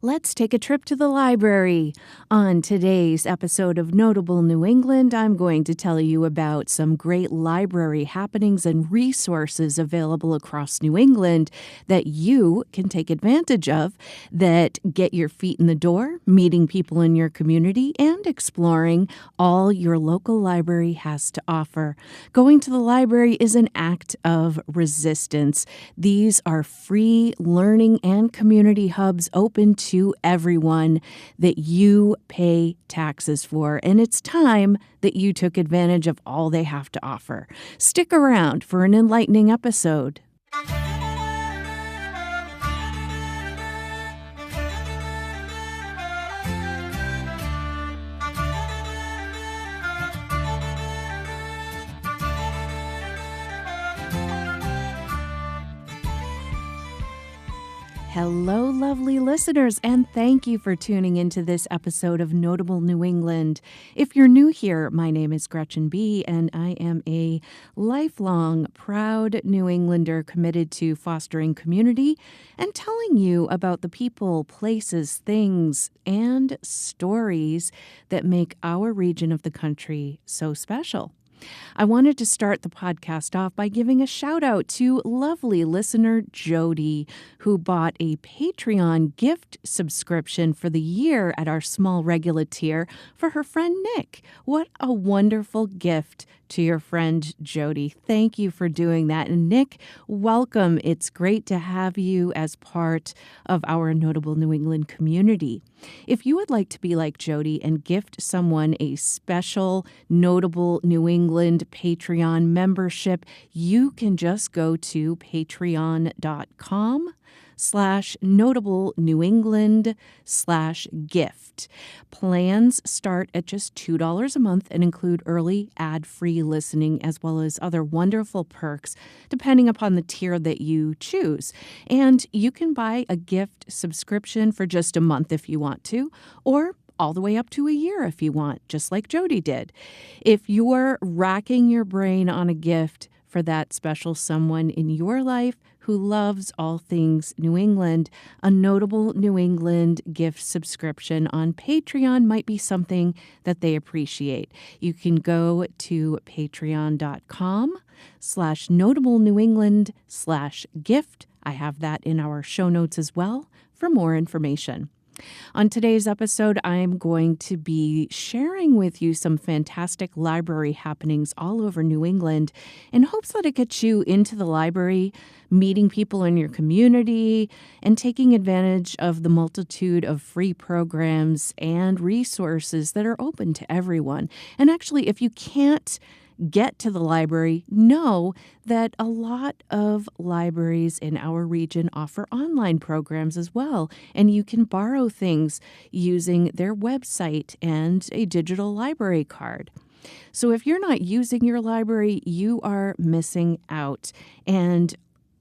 Let's take a trip to the library. On today's episode of Notable New England, I'm going to tell you about some great library happenings and resources available across New England that you can take advantage of that get your feet in the door, meeting people in your community, and exploring all your local library has to offer. Going to the library is an act of resistance. These are free learning and community hubs open to everyone that you pay taxes for, and it's time that you took advantage of all they have to offer. Stick around for an enlightening episode. Hello, lovely listeners, and thank you for tuning into this episode of Notable New England. If you're new here, my name is Gretchen B., and I am a lifelong, proud New Englander committed to fostering community and telling you about the people, places, things, and stories that make our region of the country so special. I wanted to start the podcast off by giving a shout out to lovely listener Jody, who bought a Patreon gift subscription for the year at our small regular tier for her friend Nick. What a wonderful gift to your friend Jody. Thank you for doing that. And Nick, welcome. It's great to have you as part of our Notable New England community. If you would like to be like Jody and gift someone a special Notable New England Patreon membership, you can just go to patreon.com/Notable New England/gift. Plans start at just $2 a month and include early ad-free listening as well as other wonderful perks depending upon the tier that you choose. And you can buy a gift subscription for just a month if you want to, or all the way up to a year if you want, just like Jody did. If you're racking your brain on a gift for that special someone in your life who loves all things New England, a Notable New England gift subscription on Patreon might be something that they appreciate. You can go to patreon.com/Notable New England/gift. I have that in our show notes as well for more information. On today's episode, I'm going to be sharing with you some fantastic library happenings all over New England in hopes that it gets you into the library, meeting people in your community, and taking advantage of the multitude of free programs and resources that are open to everyone. And actually, if you can't get to the library, know that a lot of libraries in our region offer online programs as well, and you can borrow things using their website and a digital library card. So if you're not using your library, you are missing out. And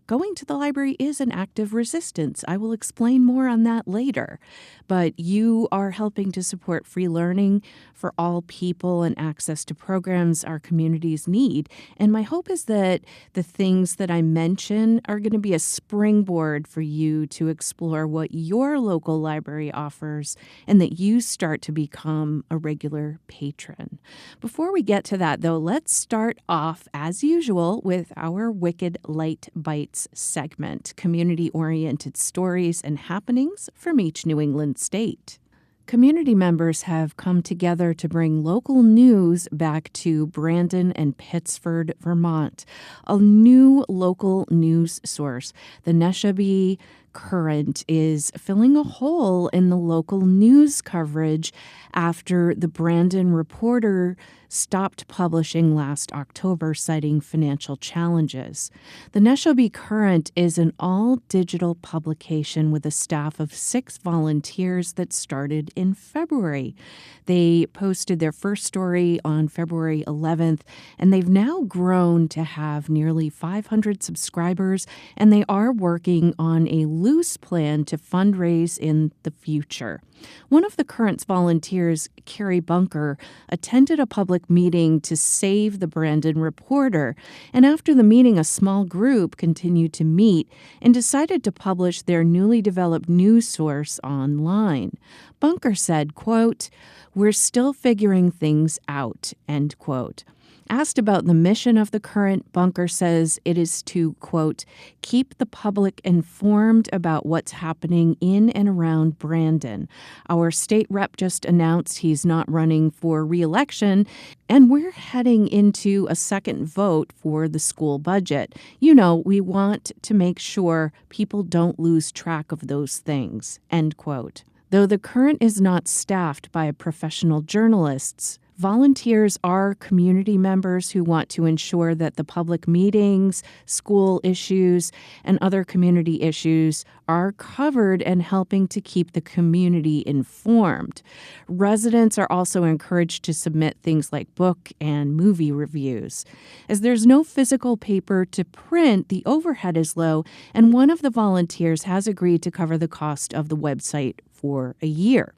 going to the library is an act of resistance. I will explain more on that later. But you are helping to support free learning for all people and access to programs our communities need. And my hope is that the things that I mention are going to be a springboard for you to explore what your local library offers and that you start to become a regular patron. Before we get to that, though, let's start off, as usual, with our Wicked Light Bites segment, community-oriented stories and happenings from each New England state. Community members have come together to bring local news back to Brandon and Pittsford, Vermont. A new local news source, the Neshobe Current, is filling a hole in the local news coverage after the Brandon Reporter stopped publishing last October, citing financial challenges. The Neshobe Current is an all-digital publication with a staff of 6 volunteers that started in February. They posted their first story on February 11th, and they've now grown to have nearly 500 subscribers, and they are working on a loose plan to fundraise in the future. One of the Currents volunteers, Carrie Bunker, attended a public meeting to save the Brandon Reporter, and after the meeting, a small group continued to meet and decided to publish their newly developed news source online. Bunker said, quote, "We're still figuring things out," end quote. Asked about the mission of the Current, Bunker says it is to, quote, "keep the public informed about what's happening in and around Brandon. Our state rep just announced he's not running for re-election, and we're heading into a second vote for the school budget. You know, we want to make sure people don't lose track of those things," end quote. Though the Current is not staffed by professional journalists, volunteers are community members who want to ensure that the public meetings, school issues, and other community issues are covered and helping to keep the community informed. Residents are also encouraged to submit things like book and movie reviews. As there's no physical paper to print, the overhead is low, and one of the volunteers has agreed to cover the cost of the website for a year.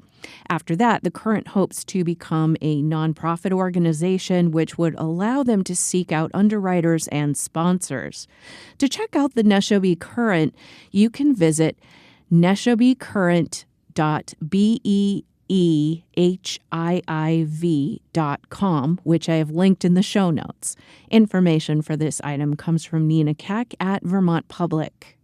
After that, the Current hopes to become a nonprofit organization, which would allow them to seek out underwriters and sponsors. To check out the Neshobe Current, you can visit neshobeCurrent.beehiiv.com, which I have linked in the show notes. Information for this item comes from Nina Keck at Vermont Public.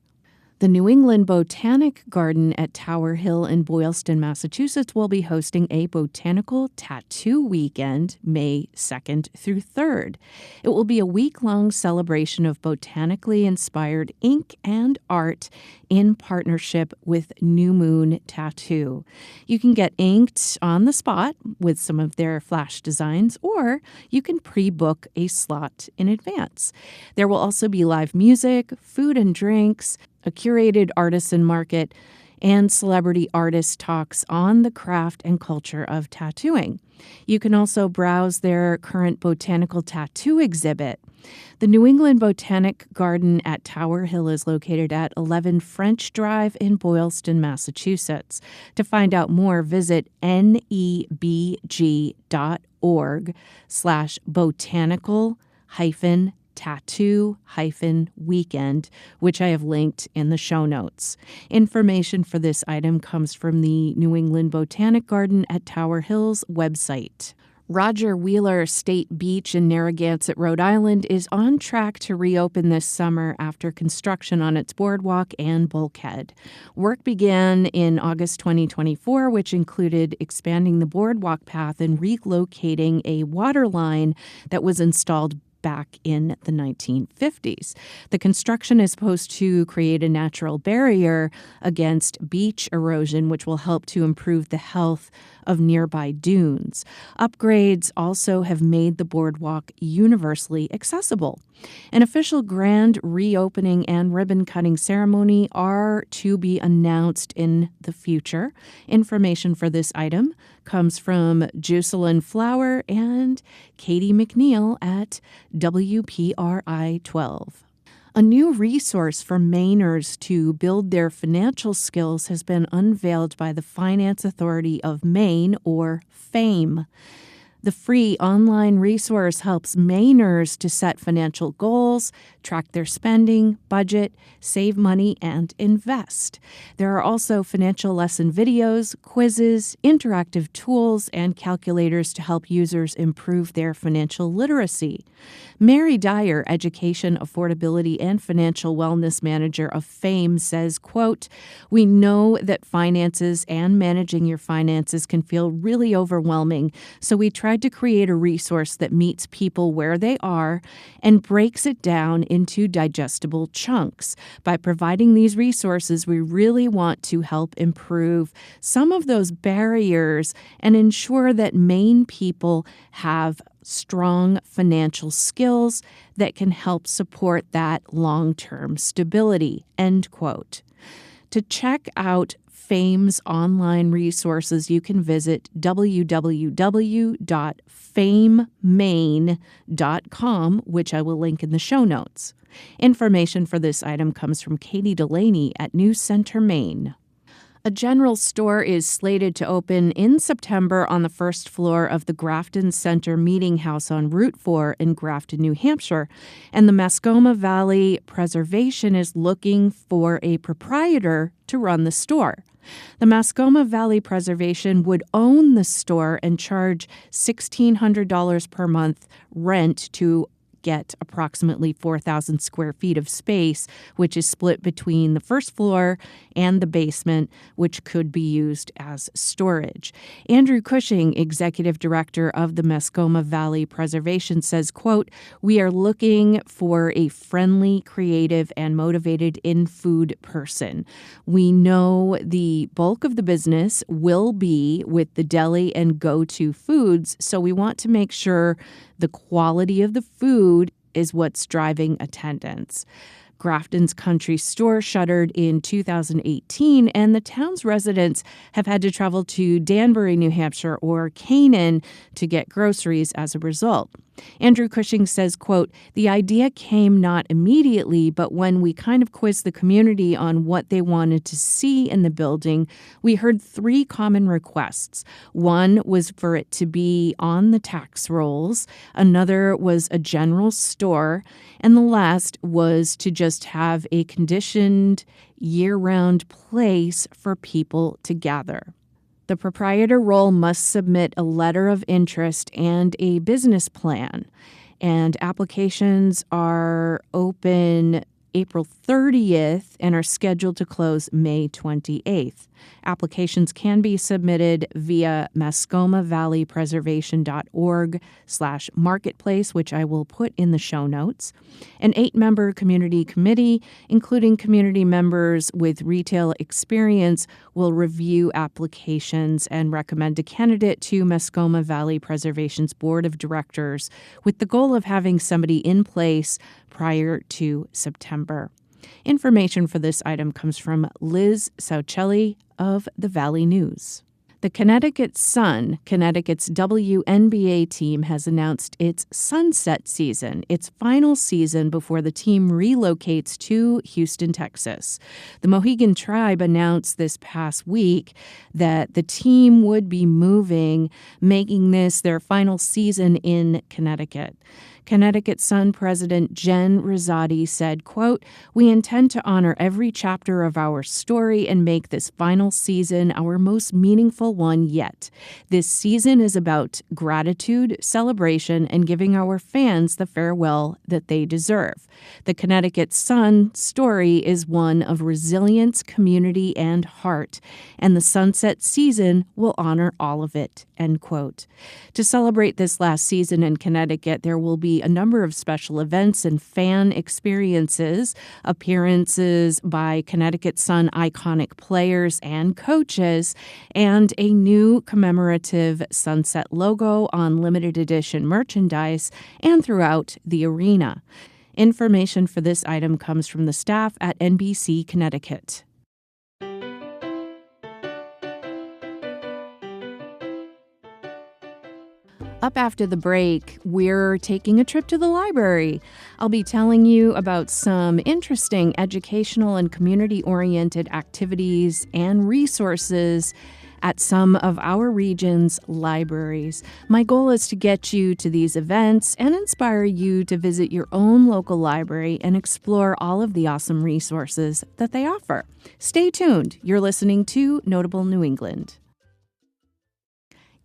The New England Botanic Garden at Tower Hill in Boylston, Massachusetts will be hosting a botanical tattoo weekend May 2nd through 3rd. It will be a week-long celebration of botanically inspired ink and art in partnership with New Moon Tattoo. You can get inked on the spot with some of their flash designs, or you can pre-book a slot in advance. There will also be live music, food and drinks, a curated artisan market, and celebrity artist talks on the craft and culture of tattooing. You can also browse their current botanical tattoo exhibit. The New England Botanic Garden at Tower Hill is located at 11 French Drive in Boylston, Massachusetts. To find out more, visit nebg.org/botanical-tattoo-weekend, which I have linked in the show notes. Information for this item comes from the New England Botanic Garden at Tower Hill's website. Roger Wheeler State Beach in Narragansett, Rhode Island is on track to reopen this summer after construction on its boardwalk and bulkhead. Work began in August 2024, which included expanding the boardwalk path and relocating a water line that was installed back in the 1950s. The construction is supposed to create a natural barrier against beach erosion, which will help to improve the health of nearby dunes. Upgrades also have made the boardwalk universally accessible. An official grand reopening and ribbon-cutting ceremony are to be announced in the future. Information for this item comes from Jocelyn Flower and Katie McNeil at WPRI 12. A new resource for Mainers to build their financial skills has been unveiled by the Finance Authority of Maine, or FAME. The free online resource helps Mainers to set financial goals, track their spending, budget, save money, and invest. There are also financial lesson videos, quizzes, interactive tools, and calculators to help users improve their financial literacy. Mary Dyer, Education, Affordability, and Financial Wellness Manager of FAME, says, quote, "We know that finances and managing your finances can feel really overwhelming, so we tried to create a resource that meets people where they are and breaks it down into digestible chunks. By providing these resources, we really want to help improve some of those barriers and ensure that Maine people have strong financial skills that can help support that long-term stability," end quote. To check out FAME's online resources, you can visit www.famemaine.com, which I will link in the show notes. Information for this item comes from Katie Delaney at News Center, Maine. A general store is slated to open in September on the first floor of the Grafton Center Meeting House on Route 4 in Grafton, New Hampshire, and the Mascoma Valley Preservation is looking for a proprietor to run the store. The Mascoma Valley Preservation would own the store and charge $1,600 per month rent to get approximately 4,000 square feet of space, which is split between the first floor and the basement, which could be used as storage. Andrew Cushing, executive director of the Mascoma Valley Preservation, says, quote, "We are looking for a friendly, creative, and motivated in-food person. We know the bulk of the business will be with the deli and go-to foods, so we want to make sure the quality of the food is what's driving attendance." Grafton's Country Store shuttered in 2018, and the town's residents have had to travel to Danbury, New Hampshire, or Canaan to get groceries as a result. Andrew Cushing says, quote, "The idea came not immediately, but when we kind of quizzed the community on what they wanted to see in the building, we heard three common requests. One was for it to be on the tax rolls, another was a general store, and the last was to just have a conditioned year-round place for people to gather. The proprietor role must submit a letter of interest and a business plan, and applications are open April 30th and are scheduled to close May 28th. Applications can be submitted via mascomavalleypreservation.org/marketplace, which I will put in the show notes. An 8-member community committee, including community members with retail experience, will review applications and recommend a candidate to Mascoma Valley Preservation's board of directors with the goal of having somebody in place prior to September. Information for this item comes from Liz Saucelli of the Valley News. The Connecticut Sun, Connecticut's WNBA team, has announced its sunset season, its final season before the team relocates to Houston, Texas. The Mohegan Tribe announced this past week that the team would be moving, making this their final season in Connecticut. Connecticut Sun President Jen Rosati said, quote, "We intend to honor every chapter of our story and make this final season our most meaningful one yet. This season is about gratitude, celebration, and giving our fans the farewell that they deserve. The Connecticut Sun story is one of resilience, community, and heart, and the sunset season will honor all of it," end quote. To celebrate this last season in Connecticut, there will be a number of special events and fan experiences, appearances by Connecticut Sun iconic players and coaches, and a new commemorative sunset logo on limited edition merchandise and throughout the arena. Information for this item comes from the staff at NBC Connecticut. Up after the break, we're taking a trip to the library. I'll be telling you about some interesting educational and community-oriented activities and resources at some of our region's libraries. My goal is to get you to these events and inspire you to visit your own local library and explore all of the awesome resources that they offer. Stay tuned. You're listening to Notable New England.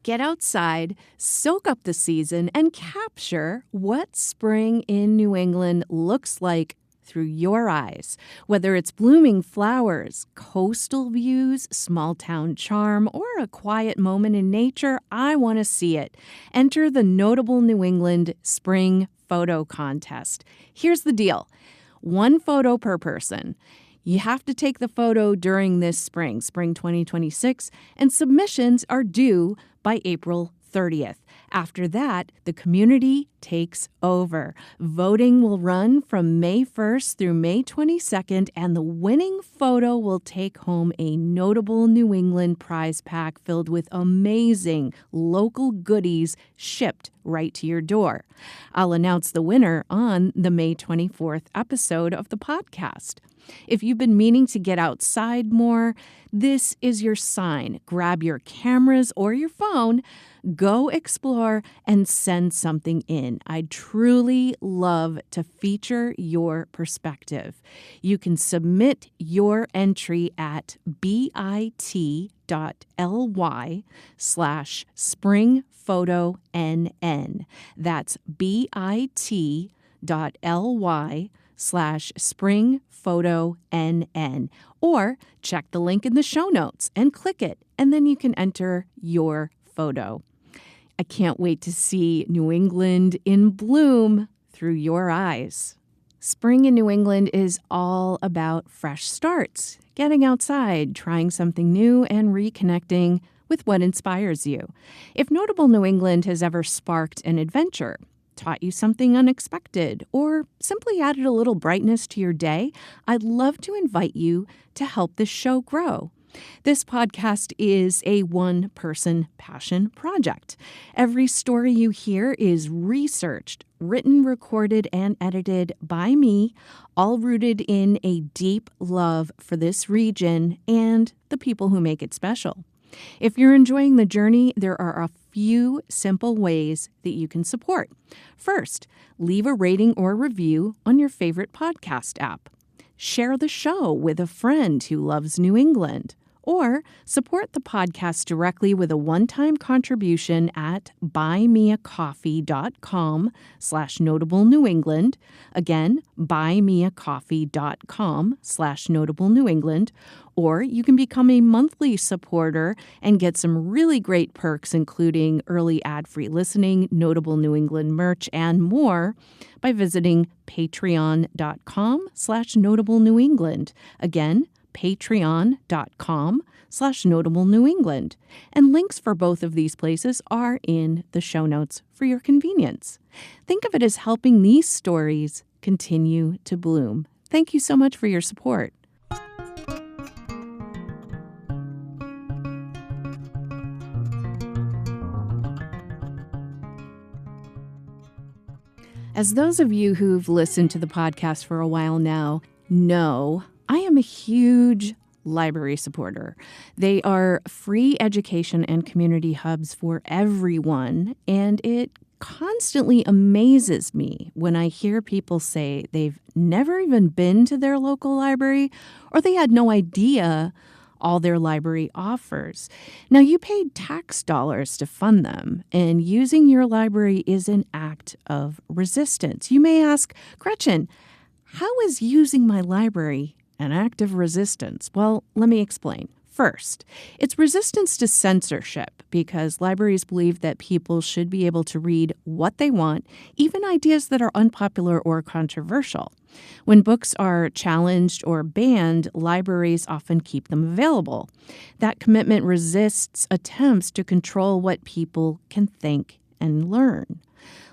Get outside, soak up the season, and capture what spring in New England looks like through your eyes. Whether it's blooming flowers, coastal views, small town charm, or a quiet moment in nature, I want to see it. Enter the Notable New England Spring Photo Contest. Here's the deal. 1 photo per person. You have to take the photo during this spring 2026, and submissions are due by April 30th. After that, the community takes over. Voting will run from May 1st through May 22nd, and the winning photo will take home a notable New England prize pack filled with amazing local goodies shipped right to your door. I'll announce the winner on the May 24th episode of the podcast. If you've been meaning to get outside more, this is your sign. Grab your cameras or your phone, go explore, and send something in. I'd truly love to feature your perspective. You can submit your entry at bit.ly/springphotonn. That's bit.ly/springphotonn. Or check the link in the show notes and click it, and then you can enter your photo. I can't wait to see New England in bloom through your eyes. Spring in New England is all about fresh starts, getting outside, trying something new, and reconnecting with what inspires you. If Notable New England has ever sparked an adventure, taught you something unexpected, or simply added a little brightness to your day, I'd love to invite you to help this show grow. This podcast is a one-person passion project. Every story you hear is researched, written, recorded, and edited by me, all rooted in a deep love for this region and the people who make it special. If you're enjoying the journey, there are a few simple ways that you can support. First, leave a rating or review on your favorite podcast app. Share the show with a friend who loves New England. Or support the podcast directly with a one-time contribution at buymeacoffee.com/notablenewengland. Again, buymeacoffee.com/notablenewengland. Or you can become a monthly supporter and get some really great perks, including early ad-free listening, Notable New England merch, and more by visiting patreon.com/notablenewengland. Again, patreon.com/notablenewengland. And links for both of these places are in the show notes for your convenience. Think of it as helping these stories continue to bloom. Thank you so much for your support. As those of you who've listened to the podcast for a while now know, I am a huge library supporter. They are free education and community hubs for everyone, and it constantly amazes me when I hear people say they've never even been to their local library or they had no idea all their library offers. Now, you paid tax dollars to fund them, and using your library is an act of resistance. You may ask, Gretchen, how is using my library an act of resistance? Well, let me explain. First, it's resistance to censorship because libraries believe that people should be able to read what they want, even ideas that are unpopular or controversial. When books are challenged or banned, libraries often keep them available. That commitment resists attempts to control what people can think and learn.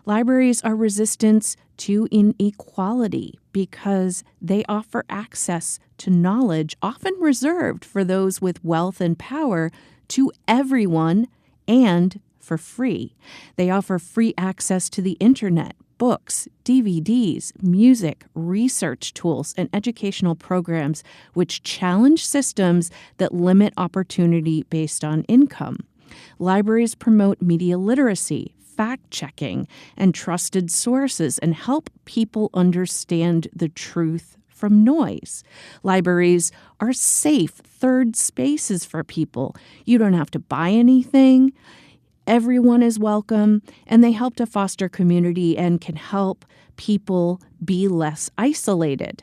Libraries are resistant to inequality because they offer access to knowledge often reserved for those with wealth and power to everyone and for free. They offer free access to the internet, books, DVDs, music, research tools, and educational programs which challenge systems that limit opportunity based on income. Libraries promote media literacy, fact-checking, and trusted sources and help people understand the truth from noise. Libraries are safe third spaces for people. You don't have to buy anything. Everyone is welcome, and they help to foster community and can help people be less isolated.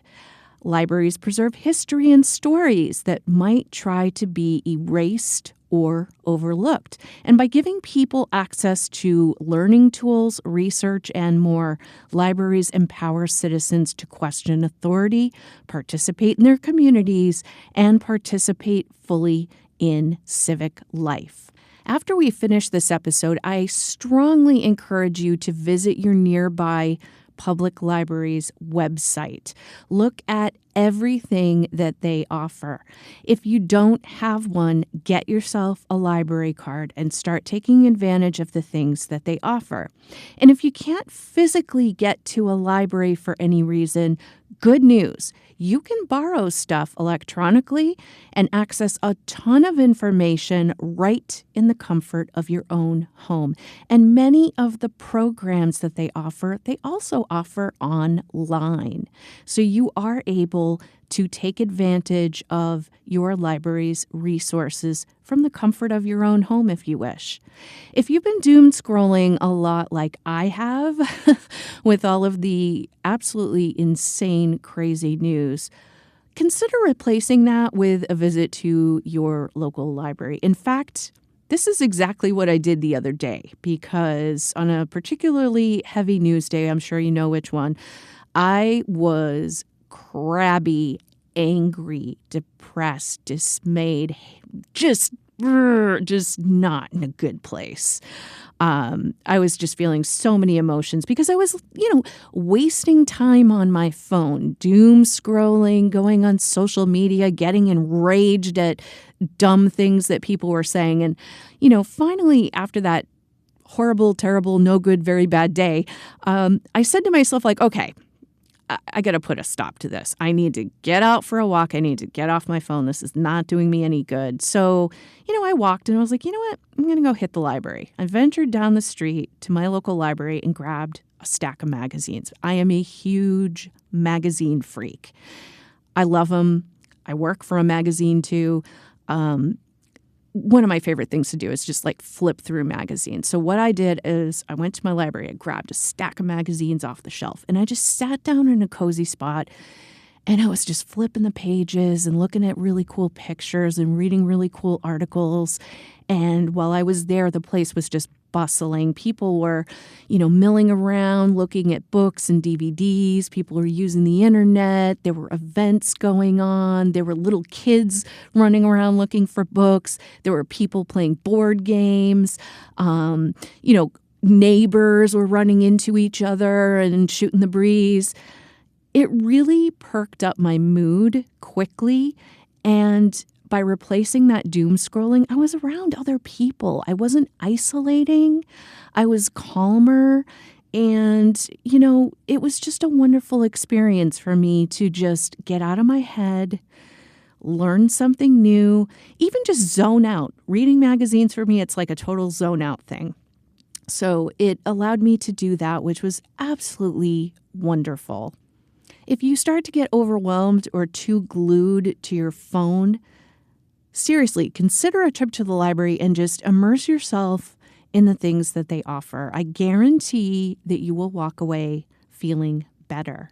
Libraries preserve history and stories that might try to be erased or overlooked. And by giving people access to learning tools, research, and more, libraries empower citizens to question authority, participate in their communities, and participate fully in civic life. After we finish this episode, I strongly encourage you to visit your nearby public library's website. Look at everything that they offer. If you don't have one, get yourself a library card and start taking advantage of the things that they offer. And if you can't physically get to a library for any reason, good news. You can borrow stuff electronically and access a ton of information right in the comfort of your own home. And many of the programs that they also offer online. So you are able to take advantage of your library's resources from the comfort of your own home if you wish. If you've been doom scrolling a lot like I have with all of the absolutely insane, crazy news, consider replacing that with a visit to your local library. In fact, this is exactly what I did the other day, because on a particularly heavy news day, I'm sure you know which one, I was crabby, angry, depressed, dismayed, just not in a good place. I was just feeling so many emotions because I was, wasting time on my phone, doom scrolling, going on social media, getting enraged at dumb things that people were saying. And, finally, after that horrible, terrible, no good, very bad day, I said to myself, okay, I got to put a stop to this. I need to get out for a walk. I need to get off my phone. This is not doing me any good. So, I walked and I was like, you know what? I'm going to go hit the library. I ventured down the street to my local library and grabbed a stack of magazines. I am a huge magazine freak. I love them. I work for a magazine too. One of my favorite things to do is just flip through magazines. So what I did is I went to my library, I grabbed a stack of magazines off the shelf, and I just sat down in a cozy spot, and I was just flipping the pages and looking at really cool pictures and reading really cool articles. And while I was there, the place was just bustling. People were, milling around, looking at books and DVDs. People were using the internet. There were events going on. There were little kids running around looking for books. There were people playing board games. Neighbors were running into each other and shooting the breeze. It really perked up my mood quickly. And by replacing that doom scrolling, I was around other people. I wasn't isolating. I was calmer. And, it was just a wonderful experience for me to just get out of my head, learn something new, even just zone out. Reading magazines for me, it's like a total zone out thing. So it allowed me to do that, which was absolutely wonderful. If you start to get overwhelmed or too glued to your phone, seriously, consider a trip to the library and just immerse yourself in the things that they offer. I guarantee that you will walk away feeling better.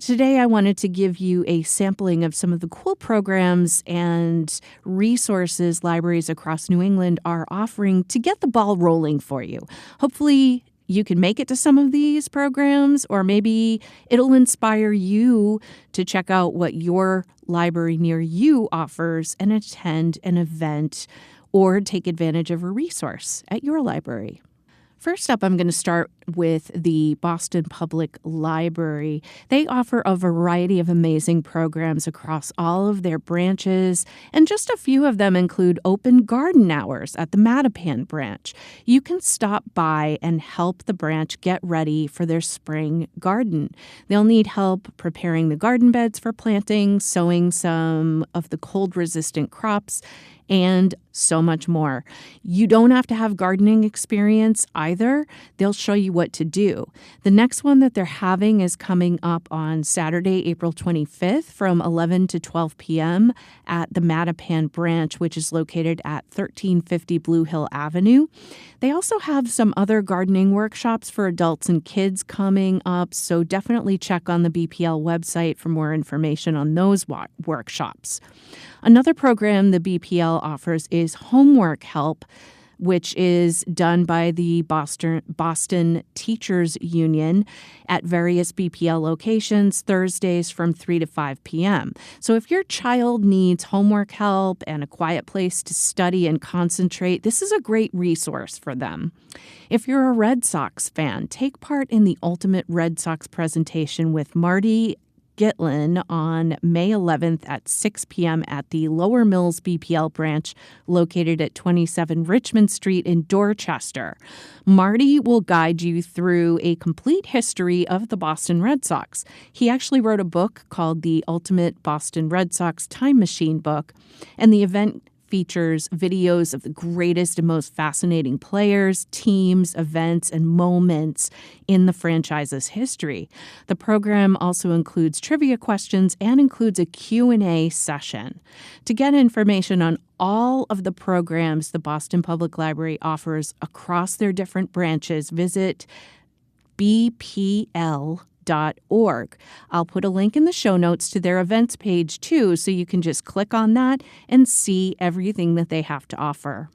Today, I wanted to give you a sampling of some of the cool programs and resources libraries across New England are offering to get the ball rolling for you. Hopefully, you can make it to some of these programs, or maybe it'll inspire you to check out what your library near you offers and attend an event or take advantage of a resource at your library. First up, I'm going to start with the Boston Public Library. They offer a variety of amazing programs across all of their branches, and just a few of them include open garden hours at the Mattapan branch. You can stop by and help the branch get ready for their spring garden. They'll need help preparing the garden beds for planting, sowing some of the cold-resistant crops, and so much more. You don't have to have gardening experience either. They'll show you what to do. The next one that they're having is coming up on Saturday, April 25th from 11 to 12 p.m. at the Mattapan branch, which is located at 1350 Blue Hill Avenue. They also have some other gardening workshops for adults and kids coming up, so definitely check on the BPL website for more information on those workshops. Another program the BPL offers is homework help which is done by the Boston Teachers Union at various BPL locations Thursdays from 3 to 5 p.m. So if your child needs homework help and a quiet place to study and concentrate, this is a great resource for them. If you're a Red Sox fan, take part in the Ultimate Red Sox presentation with Marty Gitlin on May 11th at 6 p.m. at the Lower Mills BPL branch located at 27 Richmond Street in Dorchester. Marty will guide you through a complete history of the Boston Red Sox. He actually wrote a book called The Ultimate Boston Red Sox Time Machine Book, and the event features videos of the greatest and most fascinating players, teams, events, and moments in the franchise's history. The program also includes trivia questions and includes a Q&A session. To get information on all of the programs the Boston Public Library offers across their different branches, visit bpl.org. I'll put a link in the show notes to their events page too, so you can just click on that and see everything that they have to offer.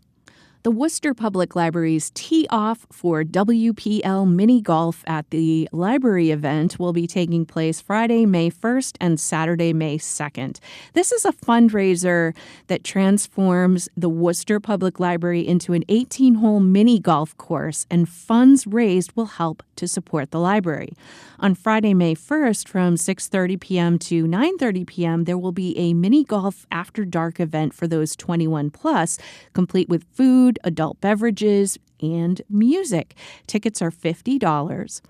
The Worcester Public Library's Tee Off for WPL Mini Golf at the Library event will be taking place Friday, May 1st and Saturday, May 2nd. This is a fundraiser that transforms the Worcester Public Library into an 18-hole mini golf course, and funds raised will help to support the library. On Friday, May 1st from 6:30 p.m. to 9:30 p.m., there will be a mini golf after dark event for those 21 plus, complete with food, adult beverages, and music. Tickets are $50.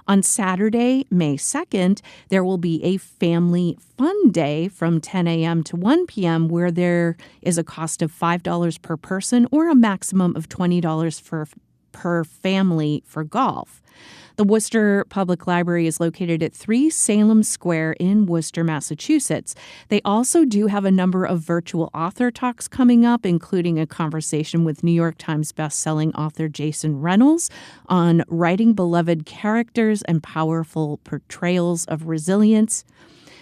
On Saturday, May 2nd, there will be a family fun day from 10 a.m. to 1 p.m. where there is a cost of $5 per person or a maximum of $20 per family for golf. The Worcester Public Library is located at 3 Salem Square in Worcester, Massachusetts. They also do have a number of virtual author talks coming up, including a conversation with New York Times bestselling author Jason Reynolds on writing beloved characters and powerful portrayals of resilience.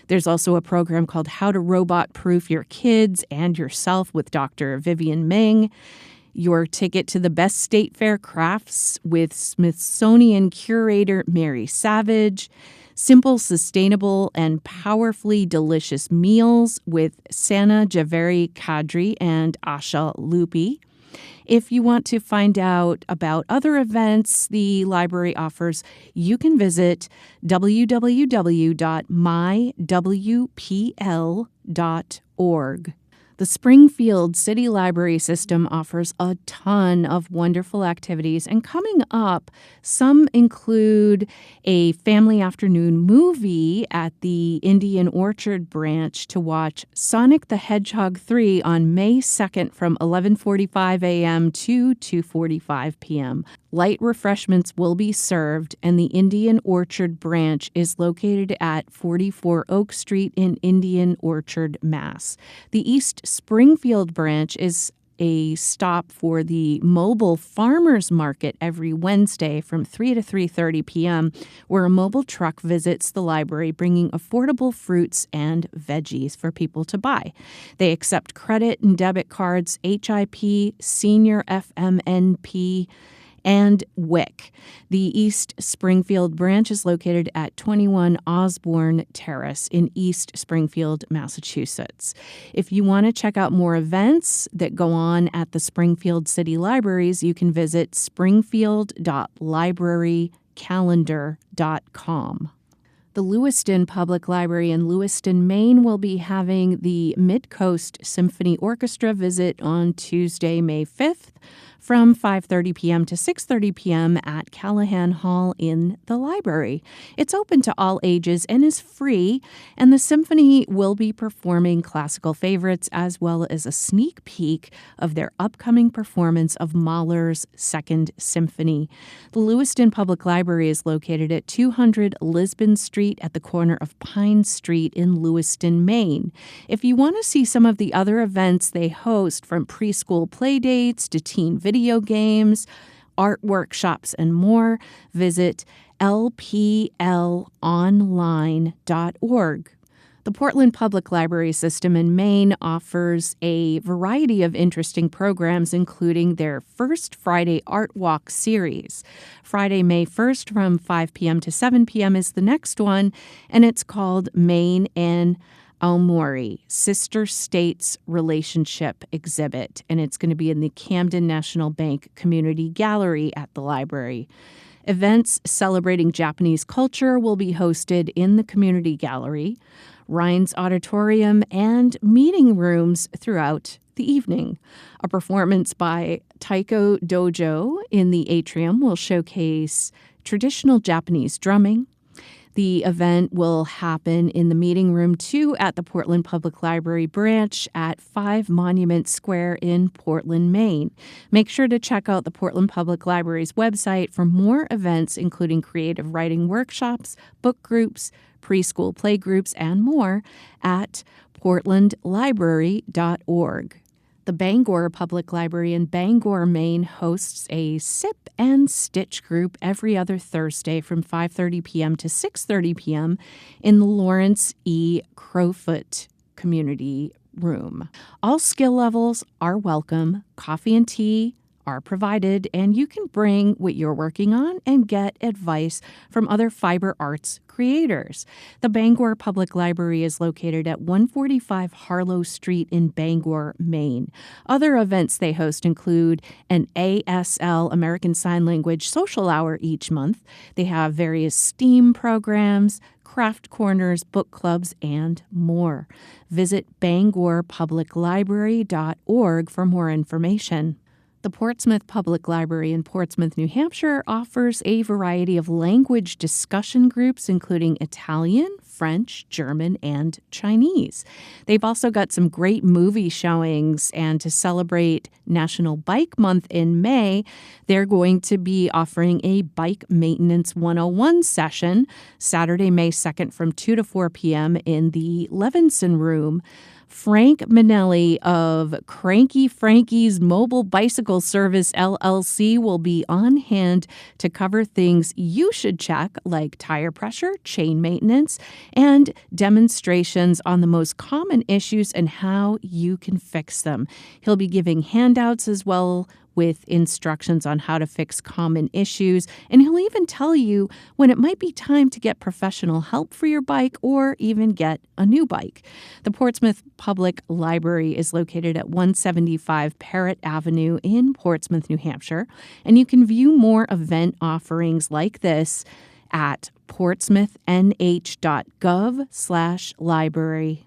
There's also a program called How to Robot-Proof Your Kids and Yourself with Dr. Vivian Ming. Your ticket to the Best State Fair Crafts with Smithsonian curator Mary Savage. Simple, sustainable, and powerfully delicious meals with Sana Javeri Kadri and Asha Lupi. If you want to find out about other events the library offers, you can visit www.mywpl.org. The Springfield City Library System offers a ton of wonderful activities, and coming up, some include a family afternoon movie at the Indian Orchard branch to watch Sonic the Hedgehog 3 on May 2nd from 11:45 a.m. to 2:45 p.m. Light refreshments will be served, and the Indian Orchard branch is located at 44 Oak Street in Indian Orchard, Mass. The East Springfield branch is a stop for the mobile farmers market every Wednesday from 3 to 3:30 p.m., where a mobile truck visits the library bringing affordable fruits and veggies for people to buy. They accept credit and debit cards, HIP, Senior FMNP, and WIC. The East Springfield branch is located at 21 Osborne Terrace in East Springfield, Massachusetts. If you want to check out more events that go on at the Springfield City Libraries, you can visit springfield.librarycalendar.com. The Lewiston Public Library in Lewiston, Maine will be having the Mid-Coast Symphony Orchestra visit on Tuesday, May 5th from 5:30 p.m. to 6:30 p.m. at Callahan Hall in the library. It's open to all ages and is free, and the symphony will be performing classical favorites as well as a sneak peek of their upcoming performance of Mahler's Second Symphony. The Lewiston Public Library is located at 200 Lisbon Street at the corner of Pine Street in Lewiston, Maine. If you want to see some of the other events they host, from preschool play dates to teen video games, art workshops, and more, visit lplonline.org. The Portland Public Library System in Maine offers a variety of interesting programs, including their First Friday Art Walk series. Friday, May 1st from 5 p.m. to 7 p.m. is the next one, and it's called Maine and Aomori, Sister States Relationship Exhibit, and it's going to be in the Camden National Bank Community Gallery at the library. Events celebrating Japanese culture will be hosted in the community gallery, Rhines Auditorium, and meeting rooms throughout the evening. A performance by Taiko Dojo in the atrium will showcase traditional Japanese drumming. The event will happen in the meeting room 2 at the Portland Public Library branch at 5 Monument Square in Portland, Maine. Make sure to check out the Portland Public Library's website for more events, including creative writing workshops, book groups, preschool play groups, and more at portlandlibrary.org. The Bangor Public Library in Bangor, Maine hosts a Sip and Stitch group every other Thursday from 5:30 p.m. to 6:30 p.m. in the Lawrence E. Crowfoot Community Room. All skill levels are welcome. Coffee and tea are provided, and you can bring what you're working on and get advice from other fiber arts creators. The Bangor Public Library is located at 145 Harlow Street in Bangor, Maine. Other events they host include an ASL, American Sign Language, social hour each month. They have various STEAM programs, craft corners, book clubs, and more. Visit bangorpubliclibrary.org for more information. The Portsmouth Public Library in Portsmouth, New Hampshire offers a variety of language discussion groups, including Italian, French, German, and Chinese. They've also got some great movie showings, and to celebrate National Bike Month in May, they're going to be offering a Bike Maintenance 101 session Saturday, May 2nd from 2 to 4 p.m. in the Levinson Room. Frank Minelli of Cranky Frankie's Mobile Bicycle Service, LLC, will be on hand to cover things you should check, like tire pressure, chain maintenance, and demonstrations on the most common issues and how you can fix them. He'll be giving handouts as well with instructions on how to fix common issues, and he'll even tell you when it might be time to get professional help for your bike or even get a new bike. The Portsmouth Public Library is located at 175 Parrott Avenue in Portsmouth, New Hampshire, and you can view more event offerings like this at portsmouthnh.gov/library.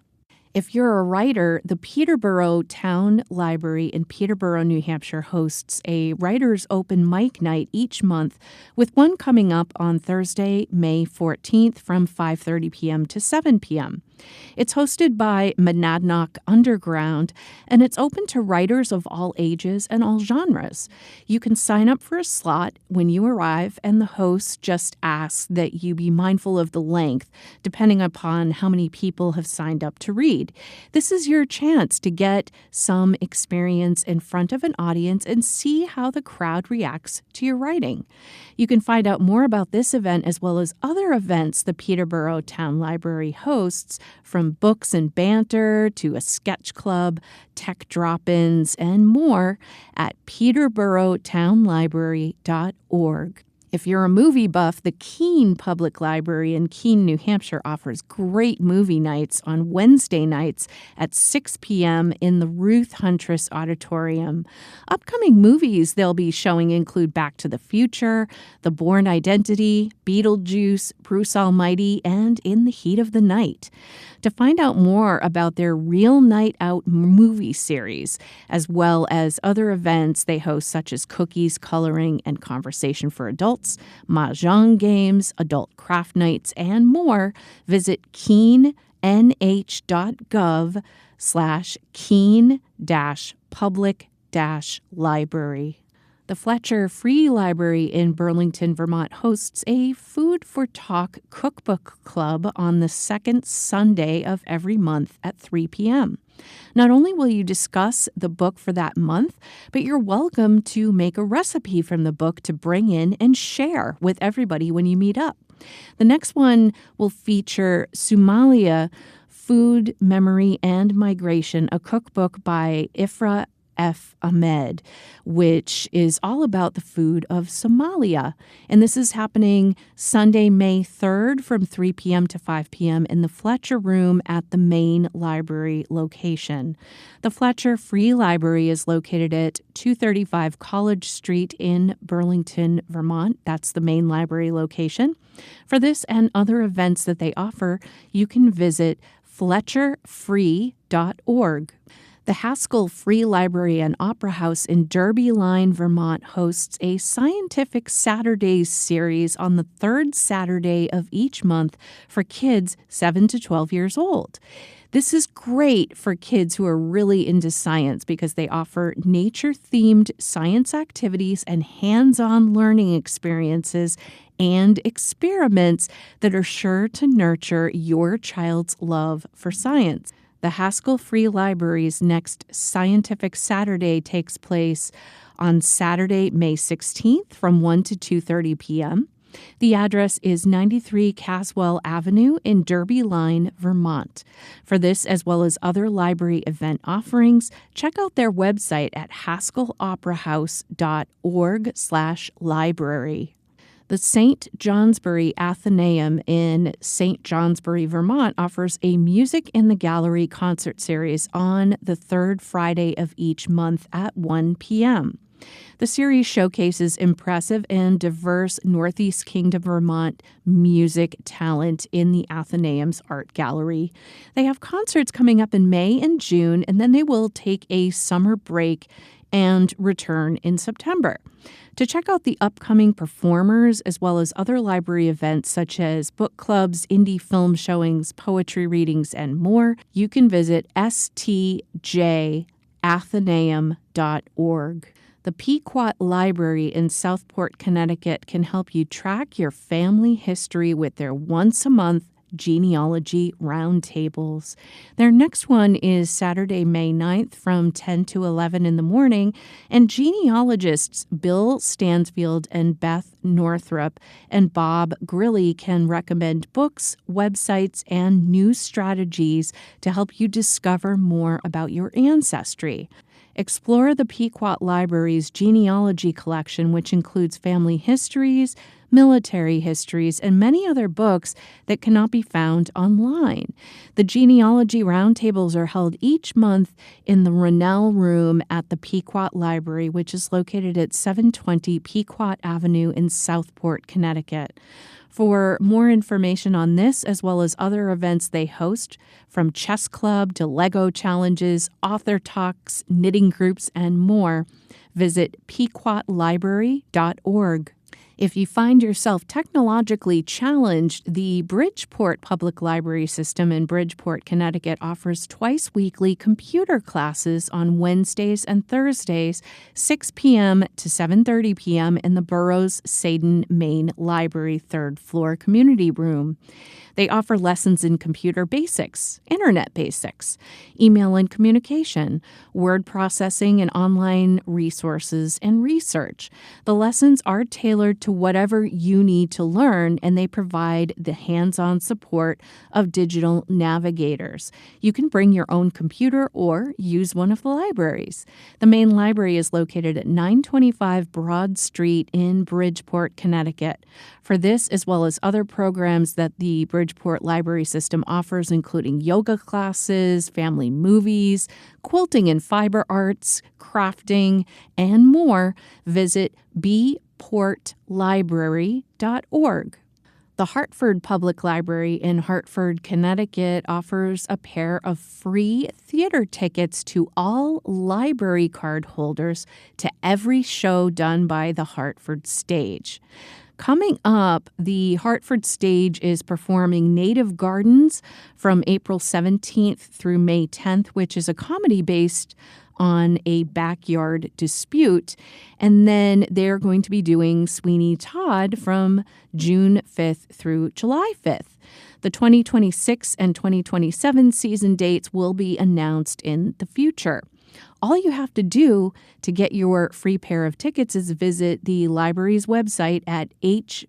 If you're a writer, the Peterborough Town Library in Peterborough, New Hampshire hosts a Writers' Open Mic Night each month, with one coming up on Thursday, May 14th from 5:30 p.m. to 7 p.m. It's hosted by Monadnock Underground, and it's open to writers of all ages and all genres. You can sign up for a slot when you arrive, and the host just asks that you be mindful of the length, depending upon how many people have signed up to read. This is your chance to get some experience in front of an audience and see how the crowd reacts to your writing. You can find out more about this event as well as other events the Peterborough Town Library hosts, from books and banter to a sketch club, tech drop-ins, and more at peterborotownlibrary.org. If you're a movie buff, the Keene Public Library in Keene, New Hampshire offers great movie nights on Wednesday nights at 6 p.m. in the Ruth Huntress Auditorium. Upcoming movies they'll be showing include Back to the Future, The Bourne Identity, Beetlejuice, Bruce Almighty, and In the Heat of the Night. To find out more about their Real Night Out movie series, as well as other events they host such as cookies, coloring, and conversation for adults, mahjong games, adult craft nights, and more, visit keennh.gov/keen-public-library. The Fletcher Free Library in Burlington, Vermont hosts a Food for Talk cookbook club on the second Sunday of every month at 3 p.m. Not only will you discuss the book for that month, but you're welcome to make a recipe from the book to bring in and share with everybody when you meet up. The next one will feature Somalia Food, Memory, and Migration, a cookbook by Ifra F. Ahmed, which is all about the food of Somalia. And this is happening Sunday, May 3rd from 3 p.m. to 5 p.m. in the Fletcher Room at the main library location. The Fletcher Free Library is located at 235 College Street in Burlington, Vermont. That's the main library location. For this and other events that they offer, you can visit fletcherfree.org. The Haskell Free Library and Opera House in Derby Line, Vermont hosts a Scientific Saturdays series on the third Saturday of each month for kids 7 to 12 years old. This is great for kids who are really into science because they offer nature-themed science activities and hands-on learning experiences and experiments that are sure to nurture your child's love for science. The Haskell Free Library's next Scientific Saturday takes place on Saturday, May 16th from 1 to 2:30 p.m. The address is 93 Caswell Avenue in Derby Line, Vermont. For this, as well as other library event offerings, check out their website at haskelloperahouse.org/library. The St. Johnsbury Athenaeum in St. Johnsbury, Vermont offers a Music in the Gallery concert series on the third Friday of each month at 1 p.m. The series showcases impressive and diverse Northeast Kingdom, Vermont music talent in the Athenaeum's art gallery. They have concerts coming up in May and June, and then they will take a summer break and return in September. To check out the upcoming performers, as well as other library events such as book clubs, indie film showings, poetry readings, and more, you can visit stjathenaeum.org. The Pequot Library in Southport, Connecticut can help you track your family history with their once-a-month genealogy roundtables. Their next one is Saturday, May 9th from 10 to 11 in the morning, and genealogists Bill Stansfield and Beth Northrup and Bob Grilly can recommend books, websites, and new strategies to help you discover more about your ancestry. Explore the Pequot Library's genealogy collection, which includes family histories, military histories, and many other books that cannot be found online. The genealogy roundtables are held each month in the Rennell Room at the Pequot Library, which is located at 720 Pequot Avenue in Southport, Connecticut. For more information on this, as well as other events they host, from chess club to Lego challenges, author talks, knitting groups, and more, visit pequotlibrary.org. If you find yourself technologically challenged, the Bridgeport Public Library System in Bridgeport, Connecticut offers twice-weekly computer classes on Wednesdays and Thursdays, 6 p.m. to 7:30 p.m. in the borough's Sayden Main Library third floor community room. They offer lessons in computer basics, internet basics, email and communication, word processing and online resources, and research. The lessons are tailored to whatever you need to learn, and they provide the hands-on support of digital navigators. You can bring your own computer or use one of the libraries. The main library is located at 925 Broad Street in Bridgeport, Connecticut. For this, as well as other programs that the Bridgeport Library System offers, including yoga classes, family movies, quilting and fiber arts, crafting, and more, visit bportlibrary.org. The Hartford Public Library in Hartford, Connecticut offers a pair of free theater tickets to all library card holders to every show done by the Hartford Stage. Coming up, the Hartford Stage is performing Native Gardens from April 17th through May 10th, which is a comedy based on a backyard dispute. And then they're going to be doing Sweeney Todd from June 5th through July 5th. The 2026 and 2027 season dates will be announced in the future. All you have to do to get your free pair of tickets is visit the library's website at hplct.org,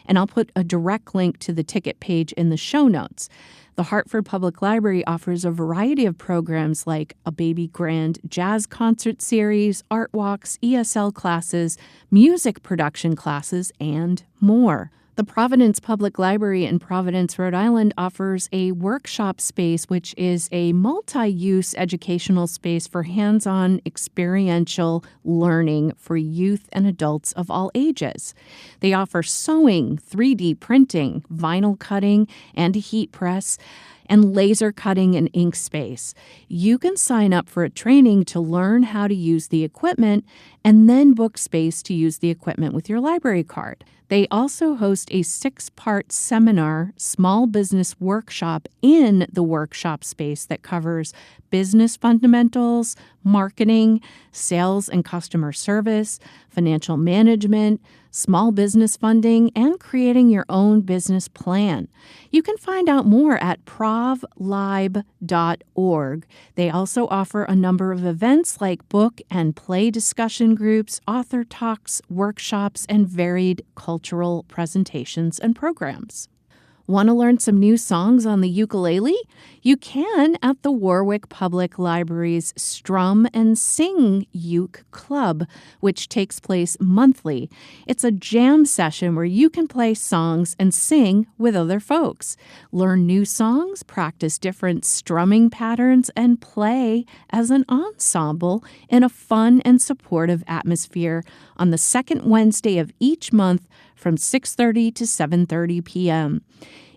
and I'll put a direct link to the ticket page in the show notes. The Hartford Public Library offers a variety of programs like a Baby Grand jazz concert series, art walks, ESL classes, music production classes, and more. The Providence Public Library in Providence, Rhode Island offers a workshop space, which is a multi-use educational space for hands-on experiential learning for youth and adults of all ages. They offer sewing, 3D printing, vinyl cutting, and a heat press, and laser cutting and ink space. You can sign up for a training to learn how to use the equipment and then book space to use the equipment with your library card. They also host a 6-part seminar, small business workshop in the workshop space that covers business fundamentals, marketing, sales and customer service, financial management, small business funding, and creating your own business plan. You can find out more at provlib.org. They also offer a number of events like book and play discussion groups, author talks, workshops, and varied cultural presentations and programs. Want to learn some new songs on the ukulele? You can at the Warwick Public Library's Strum and Sing Uke Club, which takes place monthly. It's a jam session where you can play songs and sing with other folks. Learn new songs, practice different strumming patterns, and play as an ensemble in a fun and supportive atmosphere on the second Wednesday of each month from 6:30 to 7:30 p.m.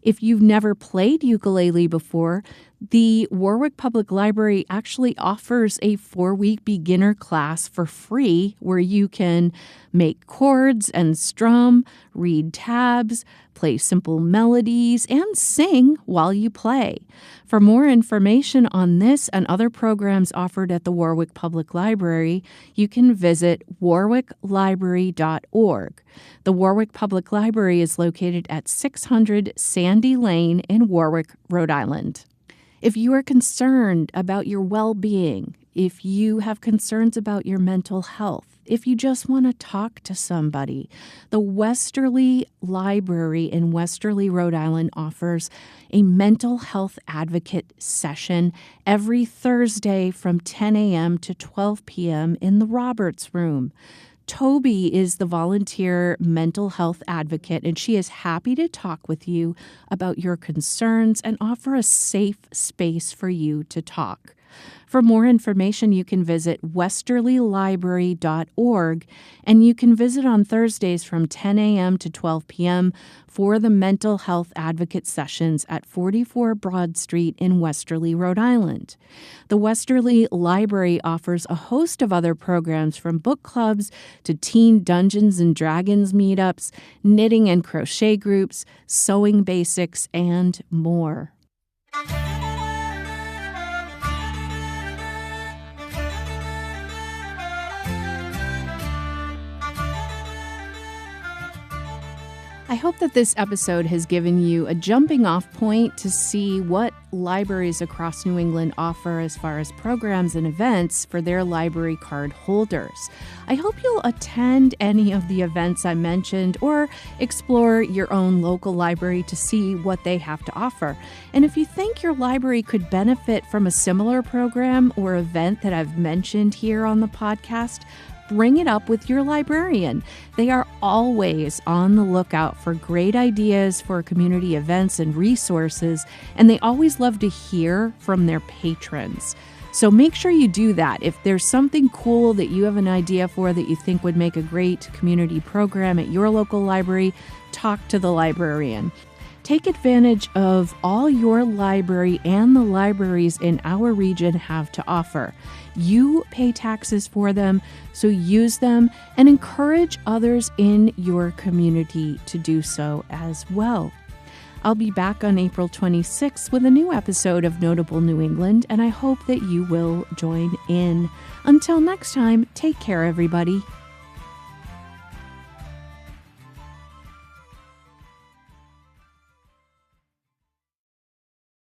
If you've never played ukulele before, the Warwick Public Library actually offers a 4-week beginner class for free where you can make chords and strum, read tabs, play simple melodies, and sing while you play. For more information on this and other programs offered at the Warwick Public Library, you can visit warwicklibrary.org. The Warwick Public Library is located at 600 Sandy Lane in Warwick, Rhode Island. If you are concerned about your well-being, if you have concerns about your mental health, if you just want to talk to somebody, the Westerly Library in Westerly, Rhode Island offers a mental health advocate session every Thursday from 10 a.m. to 12 p.m. in the Roberts Room. Toby is the volunteer mental health advocate, and she is happy to talk with you about your concerns and offer a safe space for you to talk. For more information, you can visit westerlylibrary.org, and you can visit on Thursdays from 10 a.m. to 12 p.m. for the mental health advocate sessions at 44 Broad Street in Westerly, Rhode Island. The Westerly Library offers a host of other programs from book clubs to teen Dungeons and Dragons meetups, knitting and crochet groups, sewing basics, and more. I hope that this episode has given you a jumping off point to see what libraries across New England offer as far as programs and events for their library card holders. I hope you'll attend any of the events I mentioned or explore your own local library to see what they have to offer. And if you think your library could benefit from a similar program or event that I've mentioned here on the podcast, bring it up with your librarian. They are always on the lookout for great ideas for community events and resources, and they always love to hear from their patrons. So make sure you do that. If there's something cool that you have an idea for that you think would make a great community program at your local library, talk to the librarian. Take advantage of all your library and the libraries in our region have to offer. You pay taxes for them, so use them and encourage others in your community to do so as well. I'll be back on April 26th with a new episode of Notable New England, and I hope that you will join in. Until next time, take care, everybody.